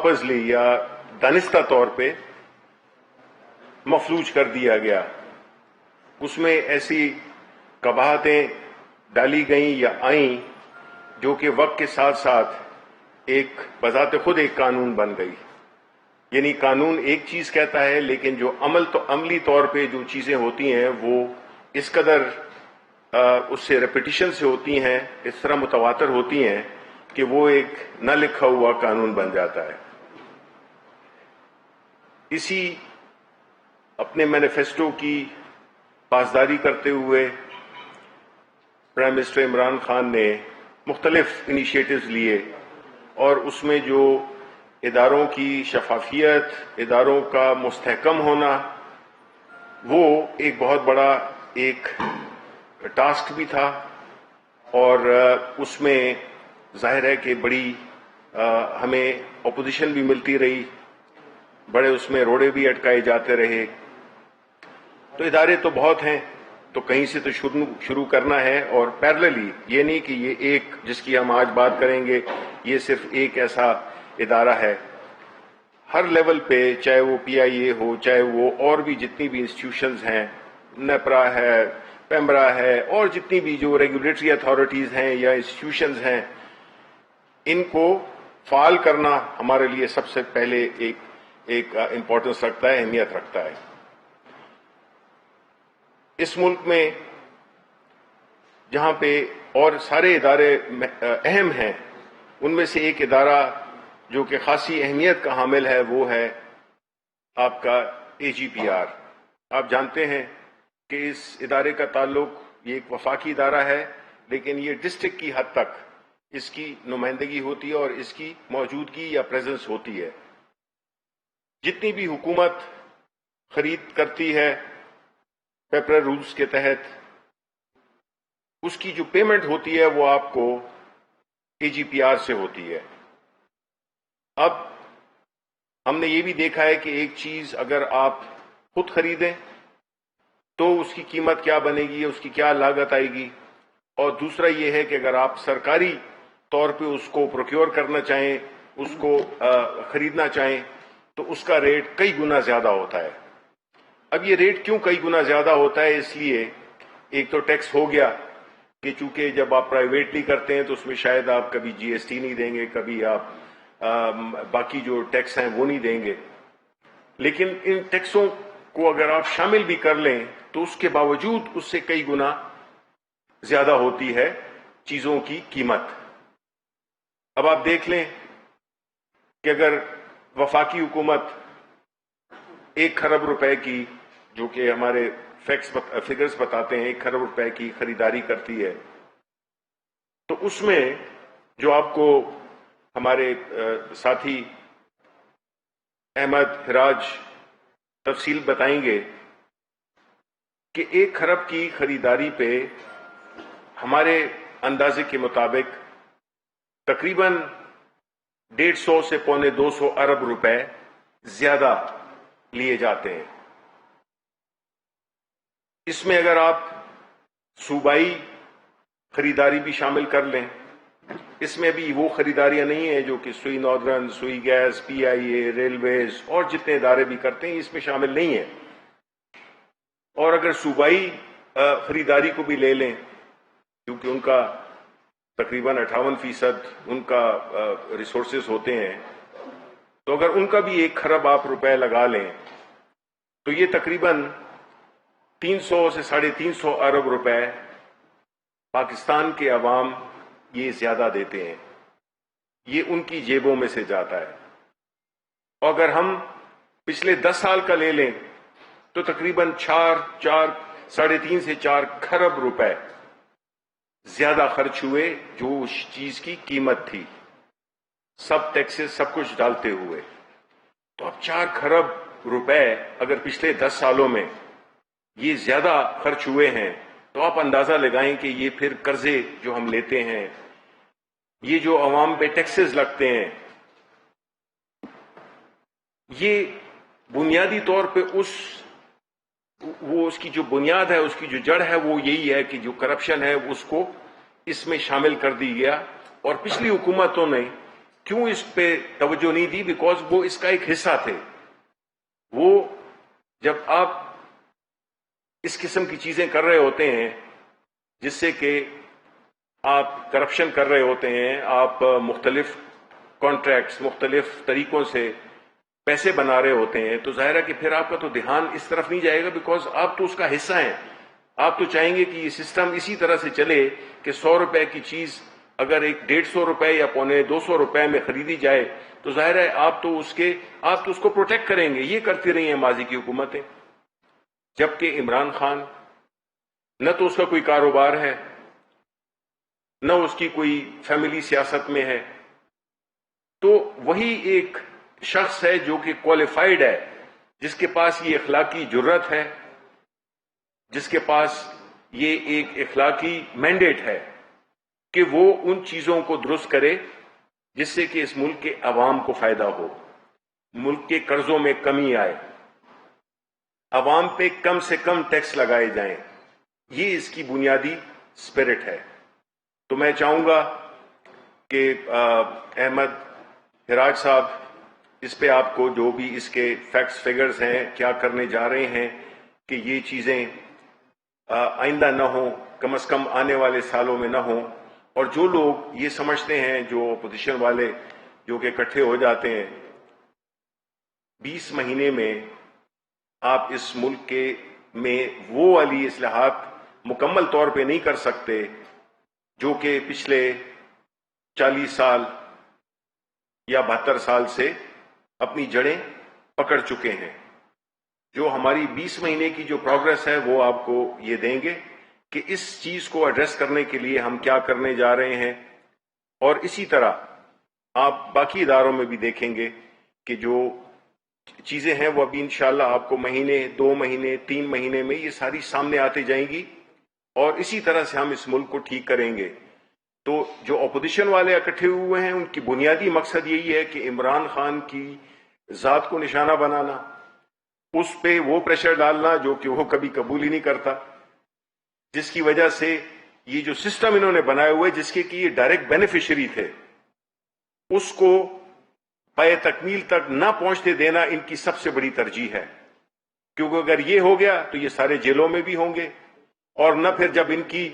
Purposely یا دانستہ طور پہ مفلوج کر دیا گیا. اس میں ایسی قباحتیں ڈالی گئیں یا آئیں جو کہ وقت کے ساتھ ساتھ ایک بذات خود ایک قانون بن گئی. یعنی قانون ایک چیز کہتا ہے لیکن جو عملی طور پہ جو چیزیں ہوتی ہیں وہ اس قدر اس سے ریپیٹیشن سے ہوتی ہیں، اس طرح متواتر ہوتی ہیں کہ وہ ایک نہ لکھا ہوا قانون بن جاتا ہے. اسی اپنے مینیفیسٹو کی پاسداری کرتے ہوئے پرائم منسٹر عمران خان نے مختلف انیشیٹوز لیے، اور اس میں جو اداروں کی شفافیت، اداروں کا مستحکم ہونا، وہ ایک بہت بڑا ایک ٹاسک بھی تھا. اور اس میں ظاہر ہے کہ بڑی ہمیں اپوزیشن بھی ملتی رہی، بڑے اس میں روڑے بھی اٹکائے جاتے رہے. تو ادارے تو بہت ہیں، تو کہیں سے تو شروع کرنا ہے، اور پیرللی یہ نہیں کہ یہ ایک جس کی ہم آج بات کریں گے یہ صرف ایک ایسا ادارہ ہے. ہر لیول پہ، چاہے وہ پی آئی اے ہو، چاہے وہ اور بھی جتنی بھی انسٹیٹیوشنز ہیں، نیپرا ہے، پیمرا ہے، اور جتنی بھی جو ریگولیٹری اتھارٹیز ہیں یا انسٹیٹیوشنز ہیں، ان کو فعال کرنا ہمارے لیے سب سے پہلے ایک امپورٹنس رکھتا ہے، اہمیت رکھتا ہے. اس ملک میں جہاں پہ اور سارے ادارے اہم ہیں، ان میں سے ایک ادارہ جو کہ خاصی اہمیت کا حامل ہے وہ ہے آپ کا اے جی پی آر. آپ جانتے ہیں کہ اس ادارے کا تعلق، یہ ایک وفاقی ادارہ ہے لیکن یہ ڈسٹرکٹ کی حد تک اس کی نمائندگی ہوتی ہے اور اس کی موجودگی یا پریزنس ہوتی ہے. جتنی بھی حکومت خرید کرتی ہے پیپر رولز کے تحت، اس کی جو پیمنٹ ہوتی ہے وہ آپ کو اے جی پی آر سے ہوتی ہے. اب ہم نے یہ بھی دیکھا ہے کہ ایک چیز اگر آپ خود خریدیں تو اس کی قیمت کیا بنے گی، اس کی کیا لاگت آئے گی، اور دوسرا یہ ہے کہ اگر آپ سرکاری طور پہ اس کو پروکیور کرنا چاہیں، اس کو خریدنا چاہیں، تو اس کا ریٹ کئی گنا زیادہ ہوتا ہے. اب یہ ریٹ کیوں کئی گنا زیادہ ہوتا ہے؟ اس لیے ایک تو ٹیکس ہو گیا کہ چونکہ جب آپ پرائیویٹلی کرتے ہیں تو اس میں شاید آپ کبھی جی ایس ٹی نہیں دیں گے، کبھی آپ باقی جو ٹیکس ہیں وہ نہیں دیں گے. لیکن ان ٹیکسوں کو اگر آپ شامل بھی کر لیں تو اس کے باوجود اس سے کئی گنا زیادہ ہوتی ہے چیزوں کی قیمت. اب آپ دیکھ لیں کہ اگر وفاقی حکومت 1 کھرب روپے کی، جو کہ ہمارے فگرز بتاتے ہیں 1 کھرب روپے کی خریداری کرتی ہے، تو اس میں جو آپ کو ہمارے ساتھی احمد حراج تفصیل بتائیں گے کہ 1 کھرب کی خریداری پہ ہمارے اندازے کے مطابق تقریباً 150 سے 250 ارب روپے زیادہ لیے جاتے ہیں. اس میں اگر آپ صوبائی خریداری بھی شامل کر لیں، اس میں بھی وہ خریداریاں نہیں ہیں جو کہ سوئی ناردرن، سوئی گیس، پی آئی اے، ریلویز اور جتنے ادارے بھی کرتے ہیں، اس میں شامل نہیں ہیں. اور اگر صوبائی خریداری کو بھی لے لیں، کیونکہ ان کا تقریباً 58% ان کا ریسورسز ہوتے ہیں، تو اگر ان کا بھی 1 کھرب آپ روپے لگا لیں تو یہ تقریباً 300 سے 350 ارب روپے پاکستان کے عوام یہ زیادہ دیتے ہیں، یہ ان کی جیبوں میں سے جاتا ہے. اور اگر ہم پچھلے 10 سال کا لے لیں تو تقریباً 3.5 سے 4 کھرب روپے زیادہ خرچ ہوئے جو اس چیز کی قیمت تھی، سب ٹیکسز سب کچھ ڈالتے ہوئے. تو اب 4 کھرب روپے اگر پچھلے 10 سالوں میں یہ زیادہ خرچ ہوئے ہیں تو آپ اندازہ لگائیں کہ یہ پھر قرضے جو ہم لیتے ہیں، یہ جو عوام پہ ٹیکسز لگتے ہیں، یہ بنیادی طور پہ اس کی جو بنیاد ہے، اس کی جو جڑ ہے، وہ یہی ہے کہ جو کرپشن ہے اس کو اس میں شامل کر دی گیا. اور پچھلی حکومتوں نے کیوں اس پہ توجہ نہیں دی؟ بیکاز وہ اس کا ایک حصہ تھے. وہ جب آپ اس قسم کی چیزیں کر رہے ہوتے ہیں جس سے کہ آپ کرپشن کر رہے ہوتے ہیں، آپ مختلف کانٹریکٹس مختلف طریقوں سے پیسے بنا رہے ہوتے ہیں، تو ظاہر ہے کہ پھر آپ کا تو دھیان اس طرف نہیں جائے گا، بیکاز آپ تو اس کا حصہ ہیں. آپ تو چاہیں گے کہ یہ سسٹم اسی طرح سے چلے کہ 100 روپے کی چیز اگر ایک 150 روپے یا 250 روپے میں خریدی جائے تو ظاہر ہے آپ تو اس کو پروٹیکٹ کریں گے. یہ کرتی رہی ہیں ماضی کی حکومتیں. جبکہ عمران خان نہ تو اس کا کوئی کاروبار ہے، نہ اس کی کوئی فیملی سیاست میں ہے، تو وہی ایک شخص ہے جو کہ کوالیفائڈ ہے، جس کے پاس یہ اخلاقی جرت ہے، جس کے پاس یہ ایک اخلاقی مینڈیٹ ہے کہ وہ ان چیزوں کو درست کرے جس سے کہ اس ملک کے عوام کو فائدہ ہو، ملک کے قرضوں میں کمی آئے، عوام پہ کم سے کم ٹیکس لگائے جائیں. یہ اس کی بنیادی اسپرٹ ہے. تو میں چاہوں گا کہ احمد ہراج صاحب اس پہ آپ کو جو بھی اس کے فیکٹس فگرز ہیں، کیا کرنے جا رہے ہیں کہ یہ چیزیں آئندہ نہ ہوں، کم از کم آنے والے سالوں میں نہ ہوں. اور جو لوگ یہ سمجھتے ہیں، جو اپوزیشن والے جو کہ اکٹھے ہو جاتے ہیں، 20 مہینے میں آپ اس ملک میں وہ والی اصلاحات مکمل طور پہ نہیں کر سکتے جو کہ پچھلے 40 سال یا 72 سال سے اپنی جڑیں پکڑ چکے ہیں. جو ہماری 20 مہینے کی جو پروگرس ہے وہ آپ کو یہ دیں گے کہ اس چیز کو ایڈریس کرنے کے لیے ہم کیا کرنے جا رہے ہیں. اور اسی طرح آپ باقی اداروں میں بھی دیکھیں گے کہ جو چیزیں ہیں وہ ابھی انشاءاللہ آپ کو مہینے 2 مہینے 3 مہینے میں یہ ساری سامنے آتی جائیں گی، اور اسی طرح سے ہم اس ملک کو ٹھیک کریں گے. تو جو اپوزیشن والے اکٹھے ہوئے ہیں ان کی بنیادی مقصد یہی ہے کہ عمران خان کی ذات کو نشانہ بنانا، اس پہ وہ پریشر ڈالنا جو کہ وہ کبھی قبول ہی نہیں کرتا، جس کی وجہ سے یہ جو سسٹم انہوں نے بنائے ہوئے جس کے کہ یہ ڈائریکٹ بینیفیشری تھے، اس کو پائے تکمیل تک نہ پہنچتے دینا ان کی سب سے بڑی ترجیح ہے. کیونکہ اگر یہ ہو گیا تو یہ سارے جیلوں میں بھی ہوں گے، اور نہ پھر جب ان کی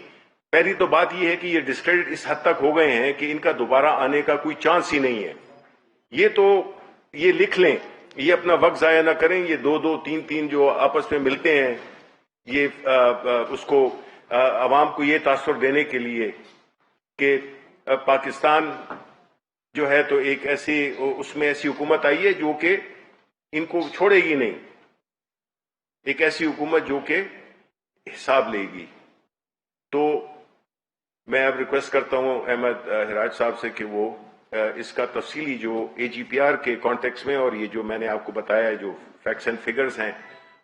پہلی تو بات یہ ہے کہ یہ ڈسکریڈٹ اس حد تک ہو گئے ہیں کہ ان کا دوبارہ آنے کا کوئی چانس ہی نہیں ہے. یہ لکھ لیں، یہ اپنا وقت ضائع نہ کریں. یہ 2-2 3-3 جو آپس میں ملتے ہیں، یہ اس کو عوام کو یہ تاثر دینے کے لیے کہ پاکستان جو ہے تو ایک اس میں ایسی حکومت آئی ہے جو کہ ان کو چھوڑے گی نہیں، ایک ایسی حکومت جو کہ حساب لے گی. تو میں اب ریکویسٹ کرتا ہوں احمد ہراج صاحب سے کہ وہ اس کا تفصیلی جو اے جی پی آر کے کانٹیکس میں اور یہ جو میں نے آپ کو بتایا جو فیکٹس اینڈ فگرز ہیں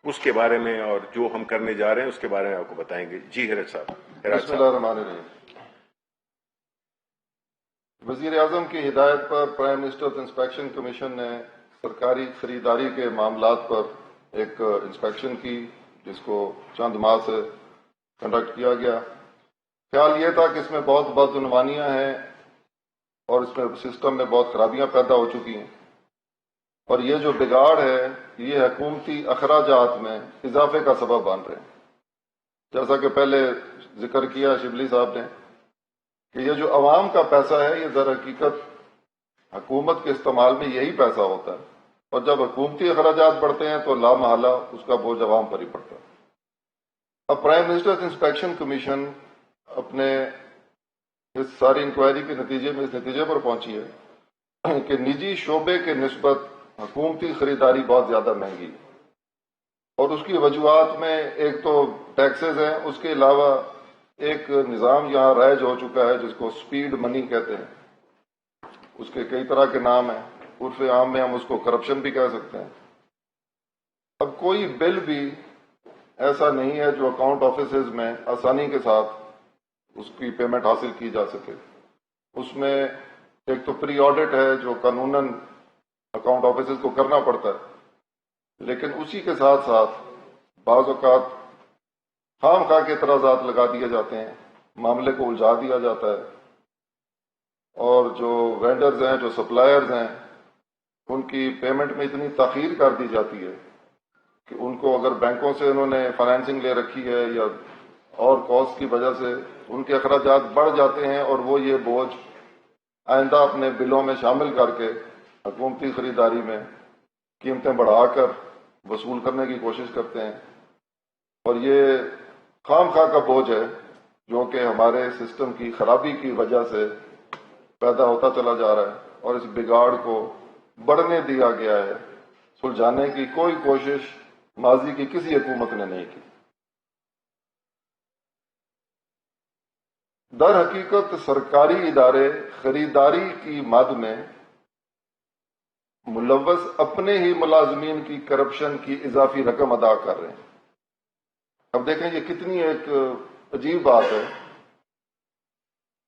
اس کے بارے میں اور جو ہم کرنے جا رہے ہیں اس کے بارے میں آپ کو بتائیں گے. جی ہراج صاحب. بسم اللہ الرحمن الرحیم. وزیر اعظم کی ہدایت پر پرائم منسٹرز انسپیکشن کمیشن نے سرکاری خریداری کے معاملات پر ایک انسپیکشن کی، جس کو چند ماہ سے کنڈکٹ کیا گیا. خیال یہ تھا کہ اس میں بہت بدعنوانیاں ہیں اور اس میں سسٹم میں بہت خرابیاں پیدا ہو چکی ہیں، اور یہ جو بگاڑ ہے یہ حکومتی اخراجات میں اضافے کا سبب بن رہے ہیں. جیسا کہ پہلے ذکر کیا شبلی صاحب نے کہ یہ جو عوام کا پیسہ ہے یہ در حقیقت حکومت کے استعمال میں یہی پیسہ ہوتا ہے، اور جب حکومتی اخراجات بڑھتے ہیں تو لامحالہ اس کا بوجھ عوام پر ہی پڑتا ہے. اب پرائم منسٹرز انسپیکشن کمیشن اپنے اس ساری انکوائری کے نتیجے میں اس نتیجے پر پہنچی ہے کہ نجی شعبے کے نسبت حکومتی خریداری بہت زیادہ مہنگی ہے، اور اس کی وجوہات میں ایک تو ٹیکسز ہیں، اس کے علاوہ ایک نظام یہاں رائج ہو چکا ہے جس کو سپیڈ منی کہتے ہیں. اس کے کئی طرح کے نام ہیں، عرف عام میں ہم اس کو کرپشن بھی کہہ سکتے ہیں. اب کوئی بل بھی ایسا نہیں ہے جو اکاؤنٹ آفیسز میں آسانی کے ساتھ اس کی پیمنٹ حاصل کی جا سکے. اس میں ایک تو پری آڈٹ ہے جو قانوناً اکاؤنٹ آفیسز کو کرنا پڑتا ہے، لیکن اسی کے ساتھ ساتھ بعض اوقات خام خواہ کے اعتراضات لگا دیے جاتے ہیں، معاملے کو الجھا دیا جاتا ہے. اور جو وینڈرز ہیں، جو سپلائرز ہیں، ان کی پیمنٹ میں اتنی تاخیر کر دی جاتی ہے کہ ان کو اگر بینکوں سے انہوں نے فائنینسنگ لے رکھی ہے یا اور کاسٹ کی وجہ سے ان کے اخراجات بڑھ جاتے ہیں، اور وہ یہ بوجھ آئندہ اپنے بلوں میں شامل کر کے حکومتی خریداری میں قیمتیں بڑھا کر وصول کرنے کی کوشش کرتے ہیں، اور یہ خام خواہ کا بوجھ ہے جو کہ ہمارے سسٹم کی خرابی کی وجہ سے پیدا ہوتا چلا جا رہا ہے، اور اس بگاڑ کو بڑھنے دیا گیا ہے۔ سلجھانے کی کوئی کوشش ماضی کی کسی حکومت نے نہیں کی۔ در حقیقت سرکاری ادارے خریداری کی مد میں ملوث اپنے ہی ملازمین کی کرپشن کی اضافی رقم ادا کر رہے ہیں۔ اب دیکھیں یہ کتنی ایک عجیب بات ہے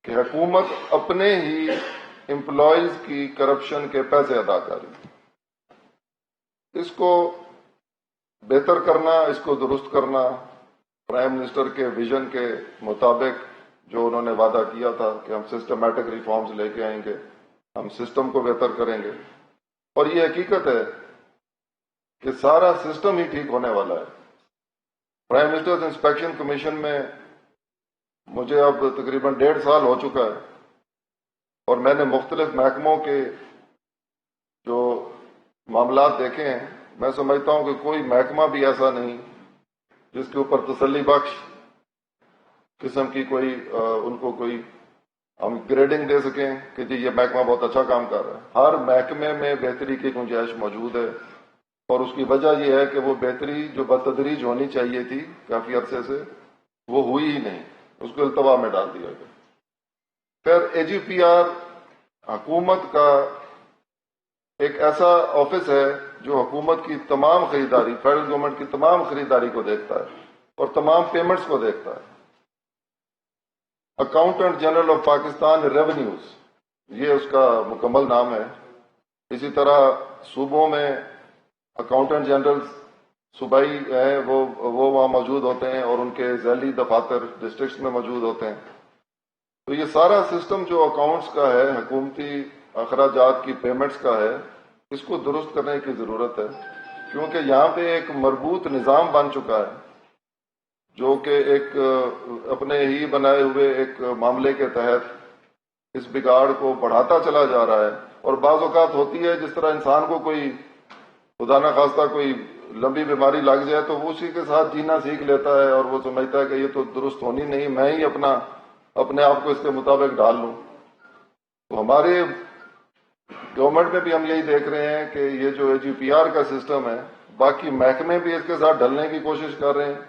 کہ حکومت اپنے ہی امپلائیز کی کرپشن کے پیسے ادا کر رہی ہے۔ اس کو بہتر کرنا، اس کو درست کرنا پرائم منسٹر کے ویژن کے مطابق جو انہوں نے وعدہ کیا تھا کہ ہم سسٹمیٹک ریفارمز لے کے آئیں گے، ہم سسٹم کو بہتر کریں گے، اور یہ حقیقت ہے کہ سارا سسٹم ہی ٹھیک ہونے والا ہے۔ پرائم منسٹرز انسپیکشن کمیشن میں مجھے اب تقریباً 1.5 سال ہو چکا ہے، اور میں نے مختلف محکموں کے جو معاملات دیکھے ہیں، میں سمجھتا ہوں کہ کوئی محکمہ بھی ایسا نہیں جس کے اوپر تسلی بخش قسم کی کوئی ان کو کوئی ہم گریڈنگ دے سکیں کہ جی یہ محکمہ بہت اچھا کام کر رہا ہے۔ ہر محکمے میں بہتری کی گنجائش موجود ہے، اور اس کی وجہ یہ ہے کہ وہ بہتری جو بتدریج ہونی چاہیے تھی کافی عرصے سے، وہ ہوئی ہی نہیں، اس کو التوا میں ڈال دیا گیا۔ پھر AGPR حکومت کا ایک ایسا آفس ہے جو حکومت کی تمام خریداری، فیڈرل گورنمنٹ کی تمام خریداری کو دیکھتا ہے اور تمام پیمنٹس کو دیکھتا ہے۔ Accountant general of Pakistan revenues, یہ اس کا مکمل نام ہے۔ اسی طرح صوبوں میں اکاؤنٹنٹ جنرل صوبائی ہیں، وہ وہاں موجود ہوتے ہیں، اور ان کے ذیلی دفاتر ڈسٹرکٹس میں موجود ہوتے ہیں۔ تو یہ سارا سسٹم جو اکاؤنٹس کا ہے، حکومتی اخراجات کی پیمنٹس کا ہے، اس کو درست کرنے کی ضرورت ہے، کیونکہ یہاں پہ ایک مربوط نظام بن چکا ہے جو کہ ایک اپنے ہی بنائے ہوئے ایک معاملے کے تحت اس بگاڑ کو بڑھاتا چلا جا رہا ہے۔ اور بعض اوقات ہوتی ہے جس طرح انسان کو کوئی خدا نہ خواستہ کوئی لمبی بیماری لگ جائے تو وہ اسی کے ساتھ جینا سیکھ لیتا ہے، اور وہ سمجھتا ہے کہ یہ تو درست ہونی نہیں، میں ہی اپنے آپ کو اس کے مطابق ڈال لوں۔ تو ہمارے گورنمنٹ میں بھی ہم یہی دیکھ رہے ہیں کہ یہ جو AGPR کا سسٹم ہے، باقی محکمے بھی اس کے ساتھ ڈھلنے کی کوشش کر رہے ہیں،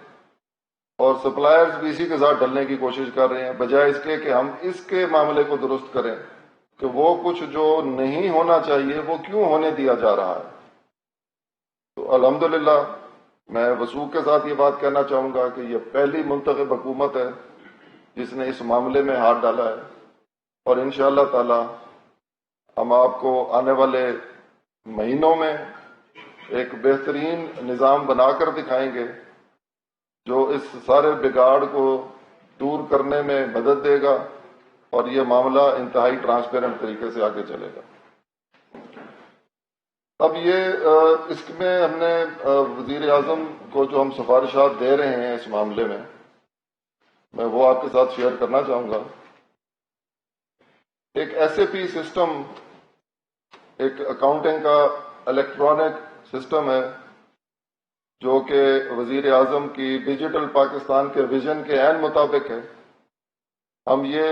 اور سپلائرز بھی اسی کے ساتھ ڈھلنے کی کوشش کر رہے ہیں، بجائے اس کے کہ ہم اس کے معاملے کو درست کریں کہ وہ کچھ جو نہیں ہونا چاہیے وہ کیوں ہونے دیا جا رہا ہے۔ تو الحمدللہ میں وثوق کے ساتھ یہ بات کہنا چاہوں گا کہ یہ پہلی منتخب حکومت ہے جس نے اس معاملے میں ہاتھ ڈالا ہے، اور انشاءاللہ تعالی ہم آپ کو آنے والے مہینوں میں ایک بہترین نظام بنا کر دکھائیں گے جو اس سارے بگاڑ کو دور کرنے میں مدد دے گا، اور یہ معاملہ انتہائی ٹرانسپیرنٹ طریقے سے آگے چلے گا۔ اب یہ اس میں ہم نے وزیر اعظم کو جو ہم سفارشات دے رہے ہیں اس معاملے میں وہ آپ کے ساتھ شیئر کرنا چاہوں گا۔ ایک SAP سسٹم، ایک اکاؤنٹنگ کا الیکٹرانک سسٹم ہے جو کہ وزیر اعظم کی ڈیجیٹل پاکستان کے ویژن کے عین مطابق ہے۔ ہم یہ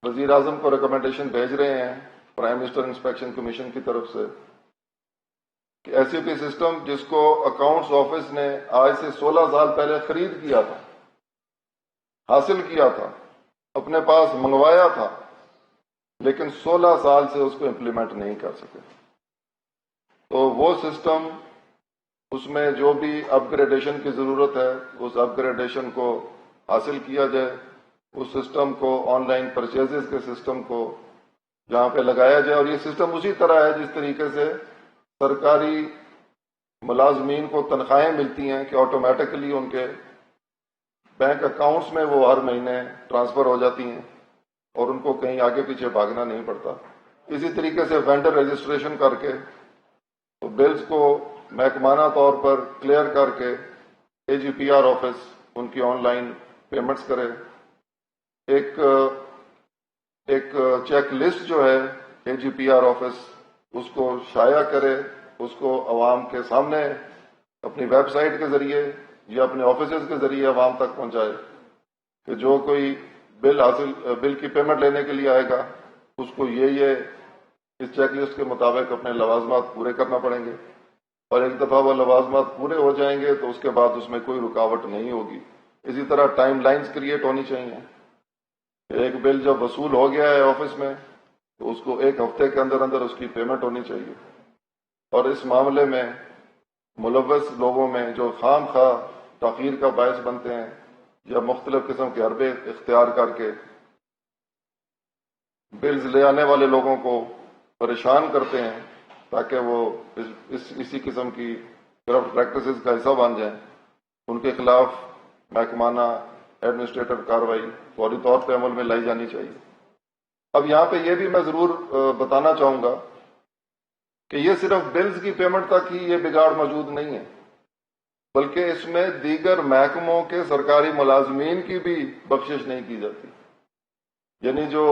وزیر اعظم کو ریکمنڈیشن بھیج رہے ہیں پرائم منسٹر انسپیکشن کمیشن کی طرف سے کہ SAP سسٹم جس کو اکاؤنٹس آفس نے آج سے 16 سال پہلے خرید کیا تھا، حاصل کیا تھا، اپنے پاس منگوایا تھا، لیکن 16 سال سے اس کو امپلیمنٹ نہیں کر سکے، تو وہ سسٹم، اس میں جو بھی اپ گریڈیشن کی ضرورت ہے اس اپ گریڈیشن کو حاصل کیا جائے، اس سسٹم کو آن لائن پرچیزز کے سسٹم کو جہاں پہ لگایا جائے، اور یہ سسٹم اسی طرح ہے جس طریقے سے سرکاری ملازمین کو تنخواہیں ملتی ہیں کہ آٹومیٹکلی ان کے بینک اکاؤنٹس میں وہ ہر مہینے ٹرانسفر ہو جاتی ہیں، اور ان کو کہیں آگے پیچھے بھاگنا نہیں پڑتا. اسی طریقے سے وینڈر رجسٹریشن کر کے بلز کو محکمانہ طور پر کلیئر کر کے AGPR آفس ان کی آن لائن پیمنٹس کرے. ایک چیک لسٹ جو ہے AGPR آفس اس کو شائع کرے, اس کو عوام کے سامنے اپنی ویب سائٹ کے ذریعے یا اپنے آفیسز کے ذریعے عوام تک پہنچائے کہ جو کوئی بل کی پیمنٹ لینے کے لیے آئے گا اس کو یہ اس چیک لسٹ کے مطابق اپنے لوازمات پورے کرنا پڑیں گے, اور ایک دفعہ وہ لوازمات پورے ہو جائیں گے تو اس کے بعد اس میں کوئی رکاوٹ نہیں ہوگی. اسی طرح ٹائم لائنز کریٹ ہونی چاہیے. ایک بل جب وصول ہو گیا ہے آفس میں تو اس کو ایک ہفتے کے اندر اندر اس کی پیمنٹ ہونی چاہیے. اور اس معاملے میں ملوث لوگوں میں جو خام خواہ تاخیر کا باعث بنتے ہیں یا مختلف قسم کے حربے اختیار کر کے بلز لے آنے والے لوگوں کو پریشان کرتے ہیں تاکہ وہ اسی قسم کی کرپٹ پریکٹسز کا حصہ بن جائیں, ان کے خلاف محکمانہ ایڈمنسٹریٹو کارروائی فوری طور پہ عمل میں لائی جانی چاہیے. اب یہاں پہ یہ بھی میں ضرور بتانا چاہوں گا کہ یہ صرف بلز کی پیمنٹ تک ہی یہ بگاڑ موجود نہیں ہے, بلکہ اس میں دیگر محکموں کے سرکاری ملازمین کی بھی بخشش نہیں کی جاتی. یعنی جو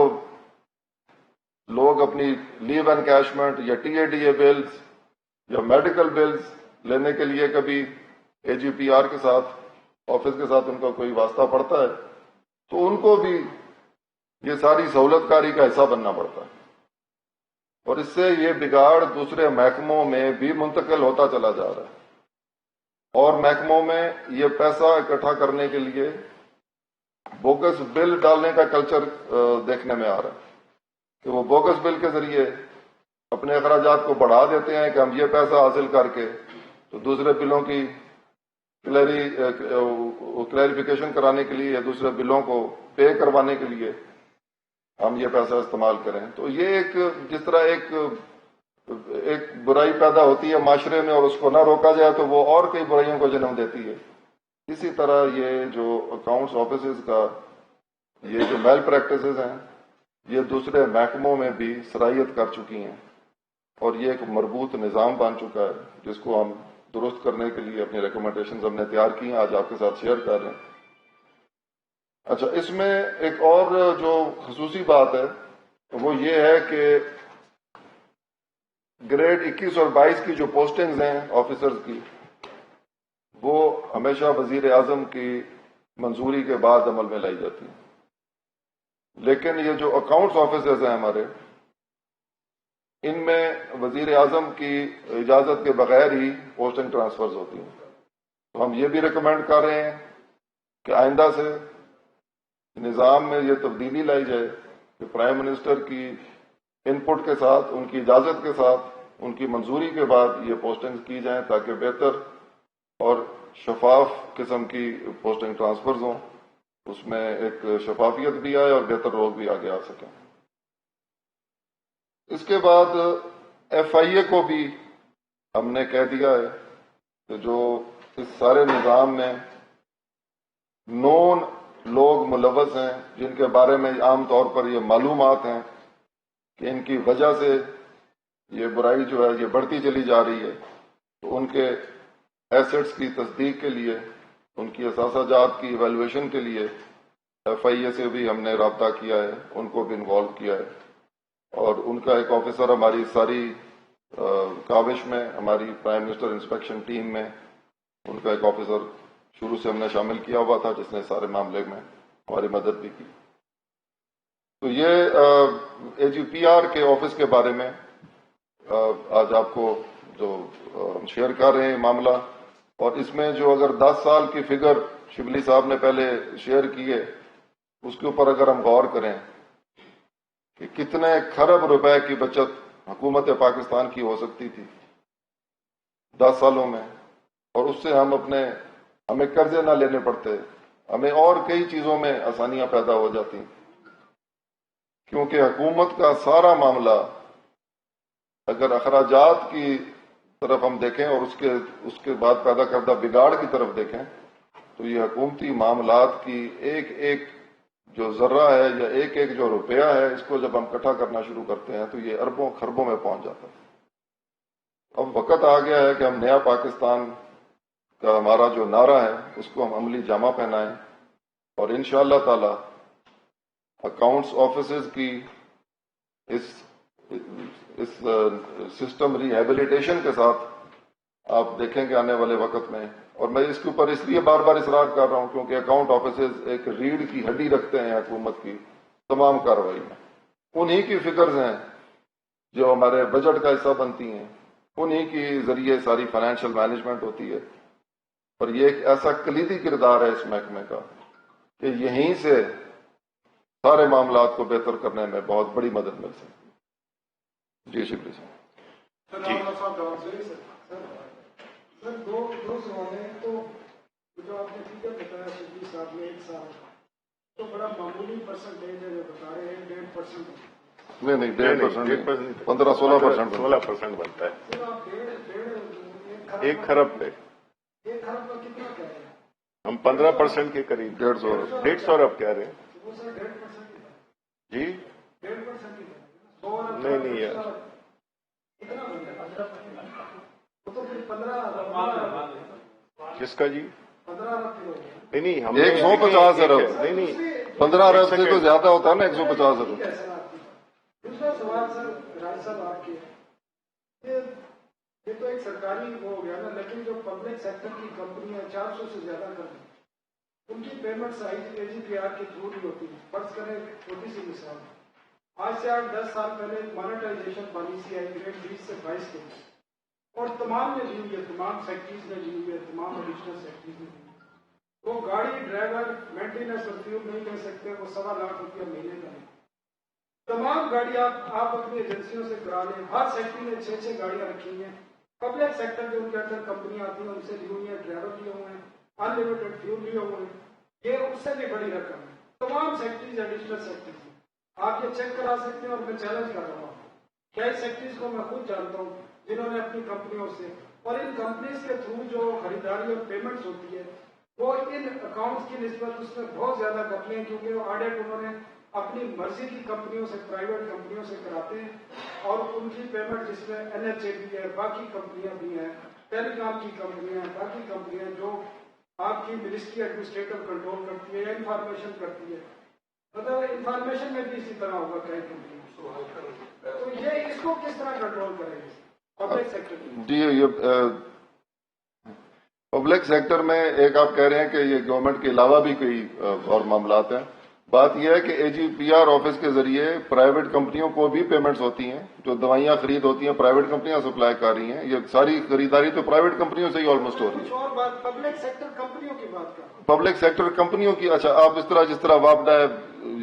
لوگ اپنی لیو انکیشمنٹ یا TADA بلز یا میڈیکل بلز لینے کے لیے کبھی AGPR کے ساتھ آفس کے ساتھ ان کا کوئی واسطہ پڑتا ہے تو ان کو بھی یہ ساری سہولت کاری کا حصہ بننا پڑتا ہے, اور اس سے یہ بگاڑ دوسرے محکموں میں بھی منتقل ہوتا چلا جا رہا ہے. اور محکموں میں یہ پیسہ اکٹھا کرنے کے لیے بوگس بل ڈالنے کا کلچر دیکھنے میں آ رہا ہے کہ وہ بوگس بل کے ذریعے اپنے اخراجات کو بڑھا دیتے ہیں کہ ہم یہ پیسہ حاصل کر کے تو دوسرے بلوں کی کلیریفیکیشن کرانے کے لیے یا دوسرے بلوں کو پے کروانے کے لیے ہم یہ پیسہ استعمال کریں. تو یہ جس طرح ایک برائی پیدا ہوتی ہے معاشرے میں اور اس کو نہ روکا جائے تو وہ اور کئی برائیوں کو جنم دیتی ہے. اسی طرح یہ جو اکاؤنٹس آفیسز کا یہ جو میل پریکٹسز ہیں یہ دوسرے محکموں میں بھی سرایت کر چکی ہیں, اور یہ ایک مربوط نظام بن چکا ہے جس کو ہم درست کرنے کے لیے اپنی ریکمنڈیشنز ہم نے تیار کی ہیں, آج آپ کے ساتھ شیئر کر رہے ہیں. اچھا, اس میں ایک اور جو خصوصی بات ہے وہ یہ ہے کہ گریڈ 21 اور 22 کی جو پوسٹنگز ہیں آفیسرز کی وہ ہمیشہ وزیر اعظم کی منظوری کے بعد عمل میں لائی جاتی ہیں, لیکن یہ جو اکاؤنٹس آفیسرز ہیں ہمارے ان میں وزیر اعظم کی اجازت کے بغیر ہی پوسٹنگ ٹرانسفرز ہوتی ہیں. تو ہم یہ بھی ریکمینڈ کر رہے ہیں کہ آئندہ سے نظام میں یہ تبدیلی لائی جائے کہ پرائم منسٹر کی ان پٹ کے ساتھ, ان کی اجازت کے ساتھ, ان کی منظوری کے بعد یہ پوسٹنگ کی جائیں تاکہ بہتر اور شفاف قسم کی پوسٹنگ ٹرانسفرز ہوں, اس میں ایک شفافیت بھی آئے اور بہتر لوگ بھی آگے آ سکیں. اس کے بعد FIA کو بھی ہم نے کہہ دیا ہے کہ جو اس سارے نظام میں نون لوگ ملوث ہیں جن کے بارے میں عام طور پر یہ معلومات ہیں کہ ان کی وجہ سے یہ برائی جو ہے یہ بڑھتی چلی جا رہی ہے, تو ان کے ایسٹس کی تصدیق کے لیے, ان کی اثاثہ جات کی ایویلویشن کے لیے FIA سے بھی ہم نے رابطہ کیا ہے, ان کو بھی انوالو کیا ہے, اور ان کا ایک آفیسر ہماری ساری کاوش میں, ہماری پرائم منسٹر انسپیکشن ٹیم میں ان کا ایک آفیسر شروع سے ہم نے شامل کیا ہوا تھا جس نے سارے معاملے میں ہماری مدد بھی کی. تو یہ AGPR کے آفس کے بارے میں آج آپ کو جو شیئر کر رہے ہیں معاملہ, اور اس میں جو اگر 10 سال کی فگر شبلی صاحب نے پہلے شیئر کی ہے اس کے اوپر اگر ہم غور کریں کہ کتنے کھرب روپے کی بچت حکومت پاکستان کی ہو سکتی تھی 10 سالوں میں, اور اس سے ہمیں قرضے نہ لینے پڑتے, ہمیں اور کئی چیزوں میں آسانیاں پیدا ہو جاتی, کیونکہ حکومت کا سارا معاملہ اگر اخراجات کی طرف ہم دیکھیں اور اس کے بعد پیدا کردہ بگاڑ کی طرف دیکھیں تو یہ حکومتی معاملات کی ایک جو ذرہ ہے یا ایک ایک جو روپیہ ہے، اس کو جب ہم اکٹھا کرنا شروع کرتے ہیں تو یہ اربوں خربوں میں پہنچ جاتا ہے۔ اب وقت آ گیا ہے کہ ہم نیا پاکستان کا ہمارا جو نعرہ ہے اس کو ہم عملی جامہ پہنائیں، اور انشاءاللہ تعالی اکاؤنٹس آفیسز کی اس سسٹم ریہیبلیٹیشن کے ساتھ آپ دیکھیں گے آنے والے وقت میں۔ اور میں اس کے اوپر اس لیے بار بار اصرار کر رہا ہوں کیونکہ اکاؤنٹ آفیسز ایک ریڑھ کی ہڈی رکھتے ہیں حکومت کی تمام کارروائی میں۔ انہی کی فگرز ہیں جو ہمارے بجٹ کا حصہ بنتی ہیں، انہی کے ذریعے ساری فائنینشیل مینجمنٹ ہوتی ہے، اور یہ ایک ایسا کلیدی کردار ہے اس محکمے کا کہ یہیں سے سارے معاملات کو بہتر کرنے میں بہت بڑی مدد مل سکتی ہے۔ جی شکریہ سر دو سوال ہیں۔ تو جو آپ نے فیگر بتایا شبیر صاحب نے 1 سال تو بڑا معمولی پرسنٹیج ہے جو بتا رہے ہیں 1.5%۔ نہیں 1.5%، 15-16% بنتا ہے سر آپ 1.5 1 خرب پہ 1 خرب کا کتنا کہہ رہے ہیں؟ ہم 15% کے قریب 150 ارب کہہ رہے ہیں وہ سر 1.5% جی 1.5% کی 100 ارب نہیں یار کتنا بن گیا؟ وہ تو پھر 15 کس کا جی 15 ارب کی ہو گیا۔ نہیں ہم 150 ارب نہیں 15 ارب سے تو زیادہ ہوتا ہے نا 150 ارب۔ ٹھیک ہے سر آپ کی۔ دوسرا سوال سر راج صاحب آپ کے، یہ تو ایک سرکاری وہ ہو گیا نا، لیکن جو پبلک سیکٹر کی کمپنیاں 400 سے زیادہ کرتی ان کی پیمنٹ AGPR کے تھرو نہیں ہوتی۔ فرض کریں چھوٹی سی مثال، آج سے 8-10 سال پہلے مانیٹائزیشن پالیسی آئی گریڈ 20 سے 22 کے، اور تمام نے لی ہوئی ہے، تمام سیکٹریز نے لی ہوئی ہے، تمام ایڈیشنل سیکٹریز نے لی ہوئی ہے۔ وہ گاڑی ڈرائیور مینٹیننس اور فیول نہیں لے سکتے، وہ 1.25 لاکھ روپیہ مہینے کا ہے۔ تمام گاڑیاں آپ اپنی ایجنسیوں سے کرا لیں، ہر سیکٹری نے 6 گاڑیاں رکھی ہیں۔ پبلک سیکٹر جو ان کے اندر کمپنیاں آتی ہیں ان سے لی ہوئی ہیں، ڈرائیور لیے ہوئے ہیں، ان لمیٹڈ فیول لیے ہوئے ہیں، یہ اس سے بھی بڑی رقم ہے۔ تمام سیکٹریز ایڈیشنل سیکٹریز ہیں، آپ یہ چیک کرا سکتے ہیں، اور میں چیلنج کر رہا ہوں کئی سیکٹریز کو میں خود جانتا ہوں جنہوں نے اپنی کمپنیوں سے اور ان کمپنیز کے تھرو جو خریداری اور پیمنٹس ہوتی ہے وہ ان اکاؤنٹس کی نسبت اس میں بہت زیادہ کرتے ہیں، کیونکہ وہ آڈٹ انہوں نے اپنی مرضی کی کمپنیوں سے، پرائیویٹ کمپنیوں سے کراتے ہیں، اور ان کی پیمنٹ جس میں NHA بھی ہے، باقی کمپنیاں بھی ہیں، ٹیلی کام کی کمپنیاں ہیں، باقی کمپنیاں جو آپ کی منسٹری ایڈمنسٹریٹو کنٹرول کرتی ہے یا انفارمیشن کرتی ہے، مطلب انفارمیشن میں بھی اسی طرح ہوگا کئی کمپنیاں، تو یہ اس کو کس طرح کنٹرول کریں گے پبلک سیکٹر؟ جی یہ پبلک سیکٹر میں ایک آپ کہہ رہے ہیں کہ یہ گورنمنٹ کے علاوہ بھی کوئی اور معاملات ہیں۔ بات یہ ہے کہ AGPR آفس کے ذریعے پرائیویٹ کمپنیوں کو بھی پیمنٹس ہوتی ہیں، جو دوائیاں خرید ہوتی ہیں پرائیویٹ کمپنیاں سپلائی کر رہی ہیں، یہ ساری خریداری تو پرائیویٹ کمپنیوں سے ہی آلموسٹ ہو رہی ہے۔ اور بات پبلک سیکٹر کمپنیوں کی بات کر رہا ہوں۔ پبلک سیکٹر کمپنیوں کی، اچھا آپ جس طرح WAPDA ہے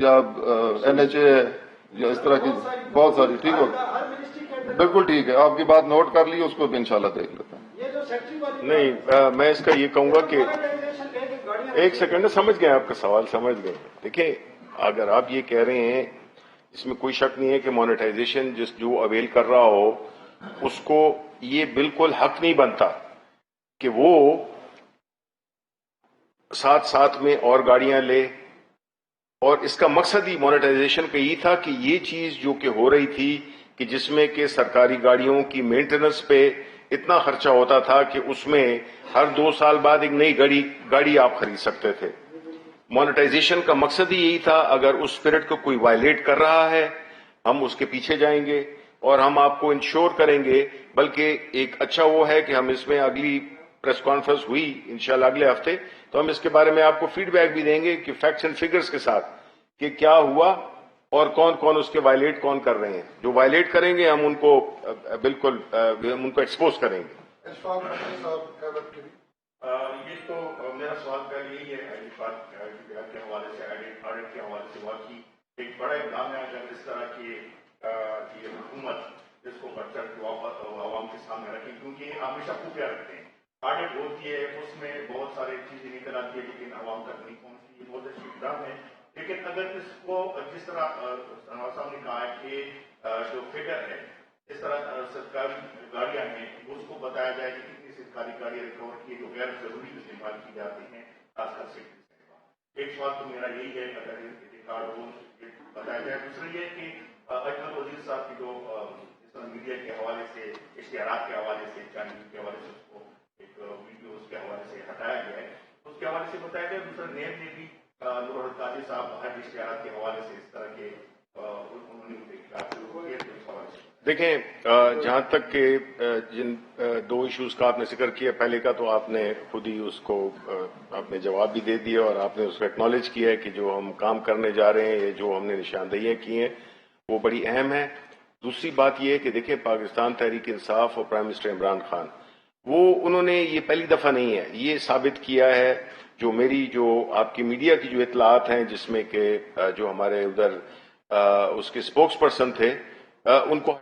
یا NHA ہے یا اس طرح کی بہت ساری، ٹھیک ہو بالکل ٹھیک ہے، آپ کی بات نوٹ کر لی، اس کو بھی انشاءاللہ دیکھ لیتے ہیں۔ یہ جو سیکٹری والی نہیں میں اس کا یہ کہوں گا کہ ایک سیکنڈ سمجھ گئے آپ کا سوال، سمجھ گئے۔ دیکھیں اگر آپ یہ کہہ رہے ہیں، اس میں کوئی شک نہیں ہے کہ مانیٹائزیشن جو اویل کر رہا ہو اس کو یہ بالکل حق نہیں بنتا کہ وہ ساتھ میں اور گاڑیاں لے، اور اس کا مقصد ہی مانیٹائزیشن کا یہ تھا کہ یہ چیز جو کہ ہو رہی تھی کہ جس میں کہ سرکاری گاڑیوں کی مینٹیننس پہ اتنا خرچہ ہوتا تھا کہ اس میں ہر 2 سال بعد ایک نئی گاڑی آپ خرید سکتے تھے۔ مانیٹائزیشن کا مقصد ہی یہی تھا، اگر اس اسپرٹ کو کوئی وائلیٹ کر رہا ہے ہم اس کے پیچھے جائیں گے اور ہم آپ کو انشور کریں گے۔ بلکہ ایک اچھا وہ ہے کہ ہم اس میں اگلی پریس کانفرنس ہوئی انشاءاللہ اگلے ہفتے، تو ہم اس کے بارے میں آپ کو فیڈ بیک بھی دیں گے کہ فیکٹس اینڈ فگرز کے ساتھ کہ کیا ہوا اور کون اس کے وائلیٹ کون کر رہے ہیں۔ جو وائلیٹ کریں گے ہم ان کو بالکل ہم ان کو ایکسپوز کریں گے۔ یہ تو میرا سوال پہلے یہی ہے کے حوالے سے، آڈٹ کے حوالے سے واقعی ایک بڑا اقدام ہے اگر اس طرح کی یہ حکومت اس کو بڑھ چڑھ کے عوام کے سامنے رکھیں، کیونکہ ہمیشہ خوفیہ رکھتے ہیں۔ آڈٹ ہوتی ہے، اس میں بہت ساری چیزیں نکل آتی ہے لیکن عوام تک نہیں پہنچتی، یہ بہت اچھی اقدام ہے۔ لیکن اگر اس کو جس طرح صاحب نے کہا ہے کہ جو فگر ہے اس طرح سرکاری گاڑیاں ہیں اس کو بتایا جائے کہ کتنی سرکاری گاڑیاں ریکور کی جو غیر ضروری استعمال کی جاتی ہیں، خاص کر سیکٹری سے۔ ایک سوال تو میرا یہی ہے، اگر دوسرا یہ کہ اجمل وزیر صاحب کی جو میڈیا کے حوالے سے اشتہارات کے حوالے سے چینل کے حوالے سے اس کو ایک ویڈیوز کے حوالے سے ہٹایا گیا ہے، اس کے حوالے سے بتایا گیا. دوسرا نیب نے بھی نور القادری صاحب ہر اشتہارات کے حوالے سے اس طرح کے انہوں نے دیکھیں، جہاں تک کہ جن دو ایشوز کا آپ نے ذکر کیا، پہلے کا تو آپ نے خود ہی اس کو آپ نے جواب بھی دے دیا اور آپ نے اس کو ایکنالج کیا ہے کہ جو ہم کام کرنے جا رہے ہیں، جو ہم نے نشاندہیاں کی ہیں وہ بڑی اہم ہیں. دوسری بات یہ ہے کہ دیکھیں، پاکستان تحریک انصاف اور پرائم منسٹر عمران خان انہوں نے یہ پہلی دفعہ نہیں ہے، یہ ثابت کیا ہے. جو آپ کی میڈیا کی جو اطلاعات ہیں، جس میں کہ جو ہمارے ادھر اس کے اسپوکس پرسن تھے ان کو